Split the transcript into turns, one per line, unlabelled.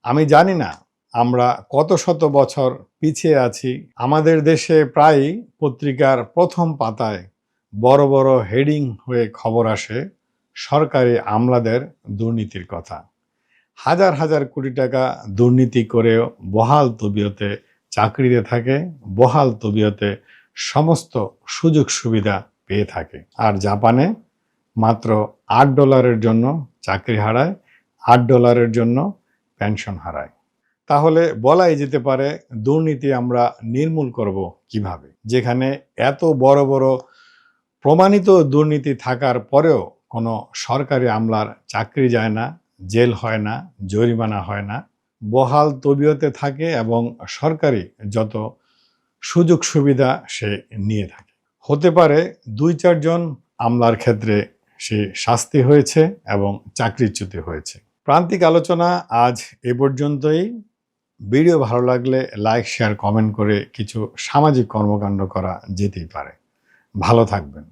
আমি জানি না আমরা কত শত বছর পিছিয়ে আছি। আমাদের দেশে প্রায়ই পত্রিকার প্রথম পাতায় বড় বড় হেডিং হয়ে খবর আসে সরকারি আমলাদের দুর্নীতির কথা। হাজার হাজার কোটি টাকা দুর্নীতি করেও বহাল তবিয়তে চাকরিতে থাকে, বহাল তবিয়তে সমস্ত সুযোগ সুবিধা পেয়ে থাকে। আর জাপানে মাত্র $8 জন্য চাকরি হারায়, $8 জন্য পেনশন হারায়। তাহলে বলাই যেতে পারে দুর্নীতি আমরা নির্মূল করব কিভাবে, যেখানে এত বড় বড় প্রমাণিত দুর্নীতি থাকার পরেও কোনো সরকারি আমলার চাকরি যায় না, জেল হয় না, জরিমানা হয় না, বহাল তবিয়তে থাকে এবং সরকারি যত সুযোগ সুবিধা সে নিয়ে থাকে। হতে পারে 2-4 জন আমলার ক্ষেত্রে সে শাস্তি হয়েছে এবং চাকরিচ্যুতি হয়েছে। প্রান্তিক আলোচনা আজ এ পর্যন্তই। ভিডিও ভালো লাগলে লাইক, শেয়ার, কমেন্ট করে কিছু সামাজিক কর্মকাণ্ড করা যেতেই পারে। ভালো থাকবেন।